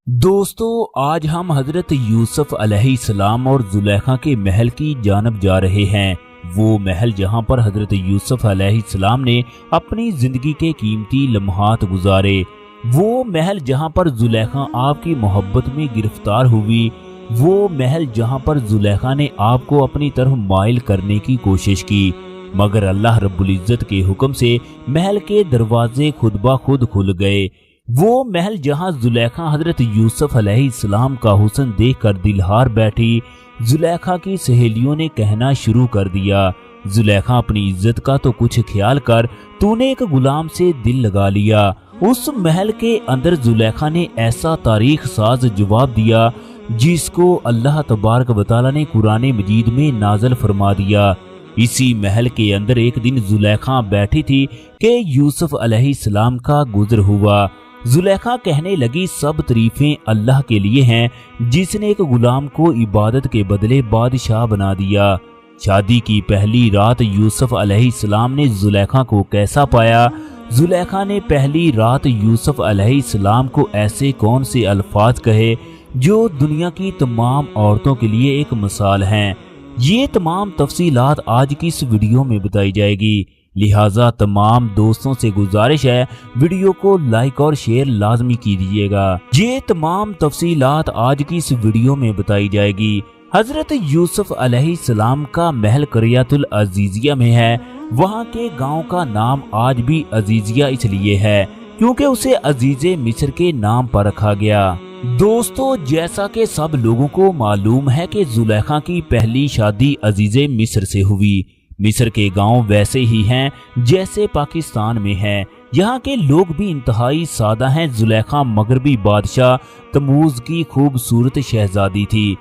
दोस्तों, आज हम हजरत यूसुफ अलैहिस्सलाम और जुलेखा के महल की जानब जा रहे हैं। वो महल जहां पर हजरत यूसुफ अलैहिस्सलाम ने अपनी जिंदगी के कीमती लम्हात गुजारे, वो महल जहां पर जुलेखा आपकी मोहब्बत में गिरफ्तार हुई, वो महल जहां पर जुलेखा ने आपको अपनी तरफ माइल करने की कोशिश की, मगर अल्लाह रब्बुल इज्जत के हुक्म से महल के दरवाजे खुद ब खुद खुल गए। वो महल जहां जुलेखा हजरत यूसुफ अलैहिस्सलाम का हुस्न देखकर दिलहार बैठी, जुलेखा की सहेलियों ने कहना शुरू कर दिया, जुलेखा अपनी इज्जत का तो कुछ ख्याल कर, तूने एक गुलाम से दिल लगा लिया। उस महल के अंदर जुलेखा ने ऐसा तारीख साज जवाब दिया जिसको अल्लाह तबारक व तआला ने कुरान मजीद में नाज़िल फरमा दिया। इसी महल के अंदर एक दिन जुलेखा बैठी थी कि यूसुफ अलैहिस्सलाम का गुज़र हुआ। जुलेखा कहने लगी, सब तारीफें अल्लाह के लिए हैं जिसने एक गुलाम को इबादत के बदले बादशाह बना दिया। शादी की पहली रात यूसुफ अलैहिस्सलाम ने जुलेखा को कैसा पाया? जुलेखा ने पहली रात यूसुफ अलैहिस्सलाम को ऐसे कौन से अल्फाज कहे जो दुनिया की तमाम औरतों के लिए एक मिसाल हैं। ये तमाम तफसीलात आज की इस वीडियो में बताई जाएगी, लिहाजा तमाम दोस्तों से गुजारिश है वीडियो को लाइक और शेयर लाजमी कीजिएगा। ये तमाम तफसीलात आज की इस वीडियो में बताई जाएगी। हजरत यूसुफ अलैहिस्सलाम का महल करियतुल अजीजिया में है। वहाँ के गांव का नाम आज भी अजीजिया इसलिए है क्योंकि उसे अजीजे मिस्र के नाम पर रखा गया। दोस्तों, जैसा कि सब लोगों को मालूम है कि जुलेखा की पहली शादी अजीजे मिस्र से हुई। मिस्र के गांव वैसे ही हैं जैसे पाकिस्तान में हैं। यहाँ के लोग भी इंतहाई सादा हैं। जुलेखा मगरबी बादशाह तमूज की खूबसूरत शहजादी थी।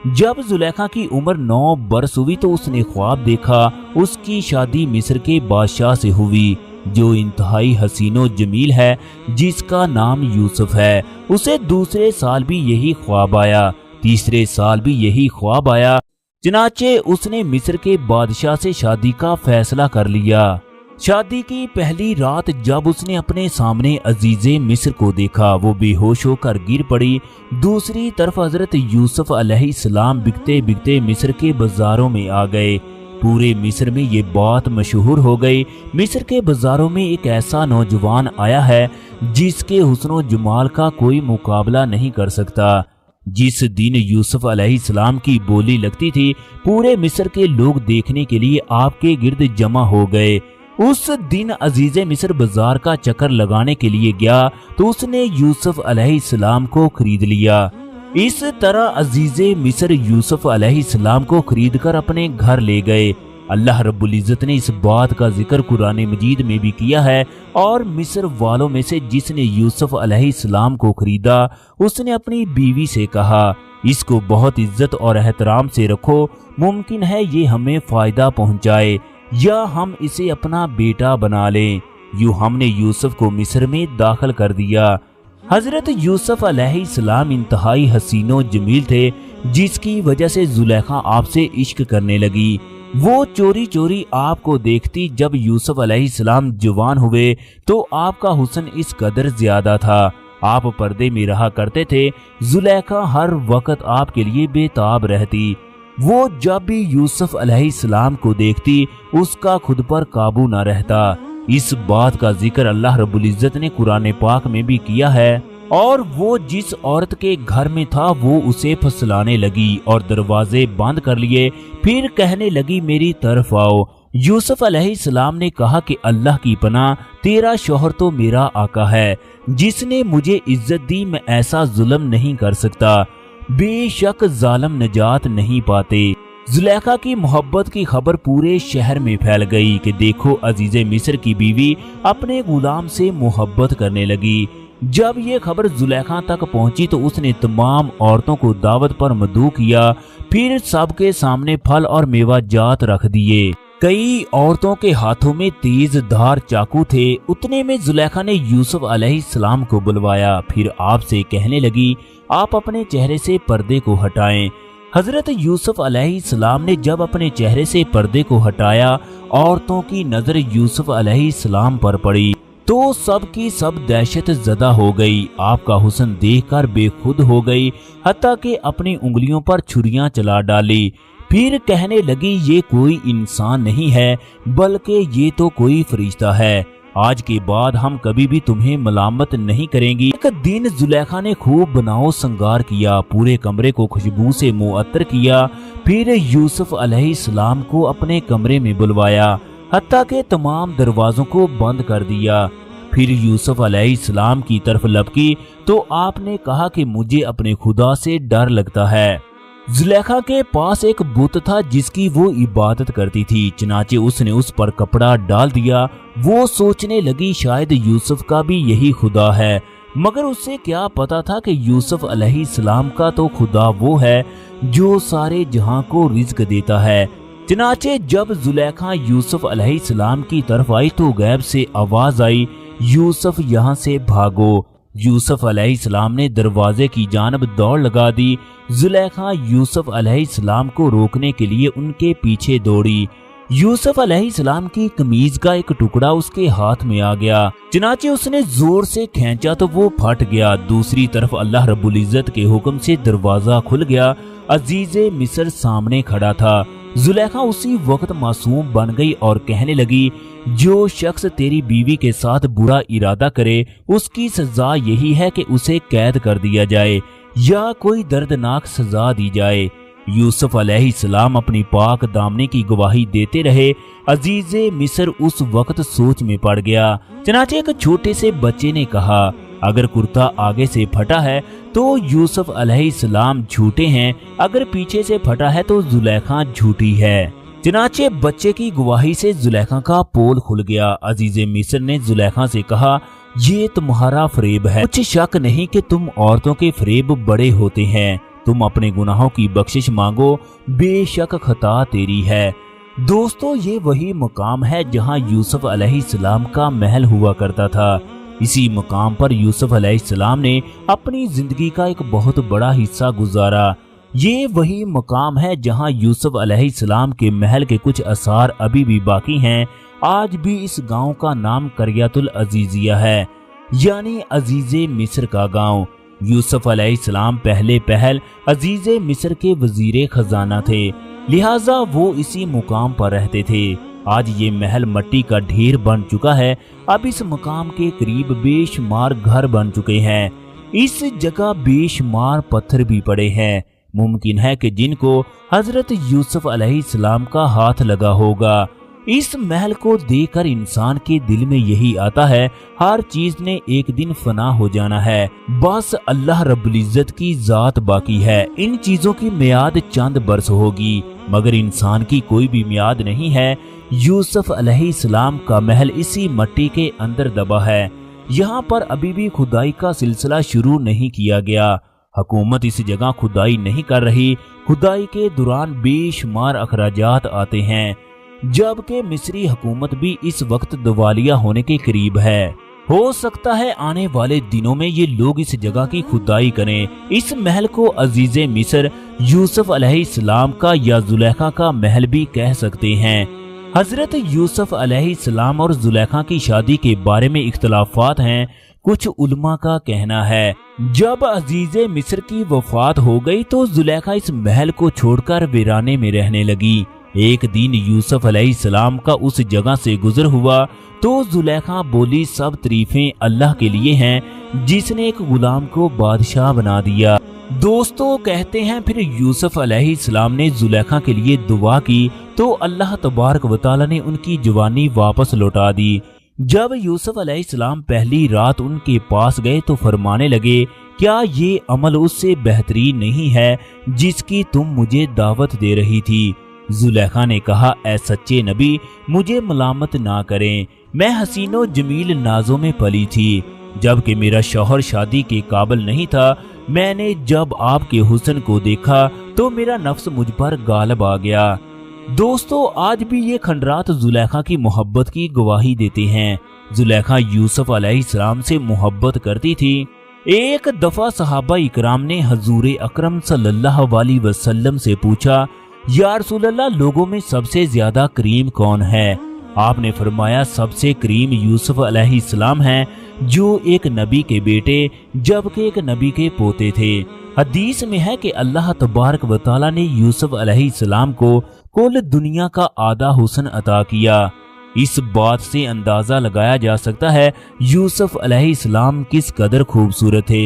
जब जुलेखा की उम्र 9 बरस हुई तो उसने ख्वाब देखा उसकी शादी मिस्र के बादशाह से हुई जो इंतहाई हसीनो जमील है, जिसका नाम यूसुफ है। उसे दूसरे साल भी यही ख्वाब आया, तीसरे साल भी यही ख्वाब आया। चनाचे उसने मिस्र के बादशाह से शादी का फैसला कर लिया। शादी की पहली रात जब उसने अपने सामने अजीजे मिस्र को देखा, वो बेहोश होकर गिर पड़ी। दूसरी तरफ हजरत यूसुफ अलैहिस्सलाम बिकते बिकते मिस्र के बाजारों में आ गए। पूरे मिस्र में ये बात मशहूर हो गई, मिस्र के बाजारों में एक ऐसा नौजवान आया है जिसके हुस्नो जमाल का कोई मुकाबला नहीं कर सकता। जिस दिन यूसुफ अलैहिस्सलाम की बोली लगती थी, पूरे मिस्र के लोग देखने के लिए आपके गिर्द जमा हो गए। उस दिन अजीजे मिस्र बाजार का चक्कर लगाने के लिए गया तो उसने यूसुफ अलैहिस्सलाम को खरीद लिया। इस तरह अजीजे मिस्र यूसुफ अलैहिस्सलाम को खरीदकर अपने घर ले गए। अल्लाह रब्बुल इज्जत ने इस बात का जिक्र कुरान मजीद में भी किया है, और मिस्र वालों में से जिसने यूसुफ अलैहिस्सलाम को खरीदा उसने अपनी बीवी से कहा, इसको बहुत इज्जत और एहतराम से रखो, मुमकिन है ये हमें फायदा पहुंचाए या हम इसे अपना बेटा बना लें। यूं हमने यूसुफ को मिस्र में दाखिल कर दिया। हजरत यूसुफ अलैहिस्सलाम इंतहाई हसीनो जमील थे, जिसकी वजह से जुलेखा आपसे इश्क करने लगी। वो चोरी चोरी आपको देखती। जब यूसुफ अलैहिस्सलाम जवान हुए तो आपका हुस्न इस कदर ज्यादा था, आप पर्दे में रहा करते थे। जुलेखा हर वक्त आपके लिए बेताब रहती। वो जब भी यूसुफ अलैहिस्सलाम को देखती उसका खुद पर काबू न रहता। इस बात का जिक्र अल्लाह रब्बुल इज्जत ने कुरान पाक में भी किया है। और वो जिस औरत के घर में था वो उसे फसलाने लगी और दरवाजे बंद कर लिए। फिर कहने लगी, मेरी तरफ आओ। यूसुफ अलैहिस्सलाम ने कहा कि अल्लाह की पनाह, तेरा शौहर तो मेरा आका है, जिसने मुझे इज्जत दी, मैं ऐसा जुल्म नहीं कर सकता। बेशक जालिम नजात नहीं पाते। जुलेखा की मोहब्बत की खबर पूरे शहर में फैल गई कि देखो अजीजे मिस्र की बीवी अपने गुलाम से मोहब्बत करने लगी। जब ये खबर जुलेखा तक पहुंची तो उसने तमाम औरतों को दावत पर मदऊ किया। फिर सबके सामने फल और मेवा जात रख दिए। कई औरतों के हाथों में तेज धार चाकू थे। उतने में जुलेखा ने यूसुफ अलैहिस्सलाम को बुलवाया। फिर आपसे कहने लगी, आप अपने चेहरे से पर्दे को हटाएं। हजरत यूसुफ अलैहिस्सलाम ने जब अपने चेहरे से पर्दे को हटाया, औरतों की नजर यूसुफ अलैहिस्सलाम पर पड़ी। तो सब की सब दहशत ज़दा हो गई। आपका हुस्न देखकर बेखुद हो गई, हत्ता कि अपनी उंगलियों पर छुरियां चला डाली। फिर कहने लगी, ये कोई इंसान नहीं है बल्कि ये तो कोई फरिश्ता है। आज के बाद हम कभी भी तुम्हें मलामत नहीं करेंगी। एक दिन जुलेखा ने खूब बनाओ संगार किया, पूरे कमरे को खुशबू से मुअत्तर किया। फिर यूसुफ अलैहिस्सलाम को अपने कमरे में बुलवाया, हत्ता के तमाम दरवाजों को बंद कर दिया। फिर यूसुफ अलैहिस्सलाम की तरफ लपकी तो आपने कहा कि मुझे अपने खुदा से डर लगता है। जुलेखा के पास एक बुत था जिसकी वो इबादत करती थी, चनाचे उसने उस पर कपड़ा डाल दिया। वो सोचने लगी शायद यूसुफ का भी यही खुदा है, मगर उससे क्या पता था कि यूसुफ अलैहिस्सलाम का तो खुदा वो है जो सारे जहां को रिज्क देता है। चनाचे जब जुलेखा यूसुफ अलैहिस्सलाम की तरफ आई तो गैब से आवाज आई, यूसुफ यहाँ से भागो। यूसुफ अलैहिस्सलाम ने दरवाजे की जानब दौड़ लगा दी। जुलेखा यूसुफ अलैहिस्सलाम को रोकने के लिए उनके पीछे दौड़ी। यूसुफ अलैहिस्सलाम की कमीज का एक टुकड़ा उसके हाथ में आ गया, चनाचे उसने जोर से खींचा तो वो फट गया। दूसरी तरफ अल्लाह रब्बुल इज्जत के हुक्म से दरवाजा खुल गया। अजीजे मिस्र सामने खड़ा था। जुलेखा उसी वक्त मासूम बन गई और कहने लगी, जो शख्स तेरी बीवी के साथ बुरा इरादा करे उसकी सजा यही है कि उसे कैद कर दिया जाए या कोई दर्दनाक सजा दी जाए। यूसुफ अलैहिस्सलाम अपनी पाक दामनी की गवाही देते रहे। अजीजे मिस्र उस वक्त सोच में पड़ गया। चनाचे एक छोटे से बच्चे ने कहा, अगर कुर्ता आगे से फटा है तो यूसुफ अलैहिस्सलाम झूठे हैं, अगर पीछे से फटा है तो जुलेखा झूठी है। चनाचे बच्चे की गवाही से जुलेखा का पोल खुल गया। अजीजे मिस्र ने जुलेखा से कहा, ये तुम्हारा फरेब है, कुछ शक नहीं कि तुम औरतों के फरेब बड़े होते हैं। तुम अपने गुनाहों की बख्शिश मांगो, बेशक खता तेरी है। दोस्तों, ये वही मकाम है जहां यूसुफ अलैहिस्सलाम का महल हुआ करता था। इसी मकाम पर यूसुफ अलैहिस्सलाम ने अपनी जिंदगी का एक बहुत बड़ा हिस्सा गुजारा। ये वही मकाम है जहां यूसुफ अलैहिस्सलाम के महल के कुछ आसार अभी भी बाकी हैं। आज भी इस गांव का नाम करियतुल अजीजिया है, यानी अजीजे मिस्र का गांव। यूसुफ अलैहिस्सलाम पहले पहल अजीजे मिस्र के वजीरे खजाना थे, लिहाजा वो इसी मुकाम पर रहते थे। आज ये महल मिट्टी का ढेर बन चुका है। अब इस मकाम के करीब बेशुमार घर बन चुके हैं। इस जगह बेशुमार पत्थर भी पड़े हैं। मुमकिन है कि जिनको हजरत यूसुफ अलैहिस्सलाम का हाथ लगा होगा। इस महल को देखकर इंसान के दिल में यही आता है, हर चीज ने एक दिन फना हो जाना है, बस अल्लाह रब्बुल इज्जत की जात बाकी है। इन चीजों की मियाद चंद बरस होगी, मगर इंसान की कोई भी मियाद नहीं है। यूसुफ अलैहिस्सलाम का महल इसी मिट्टी के अंदर दबा है। यहाँ पर अभी भी खुदाई का सिलसिला शुरू नहीं किया गया। हुकूमत इस जगह खुदाई नहीं कर रही। खुदाई के दौरान बेशुमार अखराजात आते हैं, जबकि मिस्री हुकूमत भी इस वक्त दिवालिया होने के करीब है। हो सकता है आने वाले दिनों में ये लोग इस जगह की खुदाई करें। इस महल को अजीजे मिस्र यूसुफ अलैहिस्सलाम का या जुलेखा का महल भी कह सकते हैं। हजरत यूसुफ अलैहिस्सलाम और जुलेखा की शादी के बारे में इख्तलाफात हैं। कुछ उलमा का कहना है जब अजीजे मिस्र की वफात हो गई तो जुलेखा इस महल को छोड़कर वीराने में रहने लगी। एक दिन यूसुफ अलैहिस्सलाम का उस जगह से गुजर हुआ तो जुलेखा बोली, सब तारीफें अल्लाह के लिए हैं जिसने एक गुलाम को बादशाह बना दिया। दोस्तों, कहते हैं फिर यूसुफ अलैहिस्सलाम ने जुलेखा के लिए दुआ की तो अल्लाह तबारक व तआला ने उनकी जवानी वापस लौटा दी। जब यूसुफ अलैहिस्सलाम पहली रात उनके पास गए तो फरमाने लगे, क्या ये अमल उससे बेहतरीन नहीं है जिसकी तुम मुझे दावत दे रही थी? जुलेखा ने कहा, ऐ सच्चे नबी, मुझे मलामत ना करें, मैं हसीनो जमील नाजों में पली थी, जबकि मेरा शौहर शादी के काबिल नहीं था। मैंने जब आपके हुस्न को देखा तो मेरा नफ्स मुझ पर गालिब आ गया। दोस्तों, आज भी ये खंडरात जुलेखा की मोहब्बत की गवाही देते हैं। जुलेखा यूसुफ अलैहिस्सलाम से मोहब्बत करती थी। एक दफा सहाबा इकराम ने हजूर अकरम सल्लल्लाहु अलैहि वसल्लम से पूछा, या रसूलल्लाह, लोगों में सबसे ज्यादा करीम कौन है? आपने फरमाया सबसे करीम यूसुफ अलैहिस्सलाम हैं जो एक नबी के बेटे जबकि एक नबी के पोते थे। हदीस में है कि अल्लाह तबारक व तआला ने यूसुफ अलैहिस्सलाम को कुल दुनिया का आधा हुस्न अता किया। इस बात से अंदाजा लगाया जा सकता है यूसुफ अलैहिस्सलाम किस कदर खूबसूरत थे।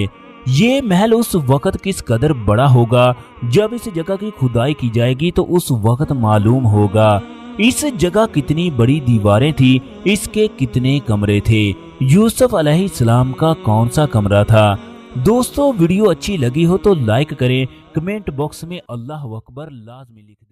ये महल उस वक्त किस कदर बड़ा होगा, जब इस जगह की खुदाई की जाएगी तो उस वक्त मालूम होगा। इस जगह कितनी बड़ी दीवारें थी, इसके कितने कमरे थे, यूसुफ अलैहिस्सलाम का कौन सा कमरा था। दोस्तों वीडियो अच्छी लगी हो तो लाइक करें, कमेंट बॉक्स में अल्लाह अकबर लाजमी लिख दें।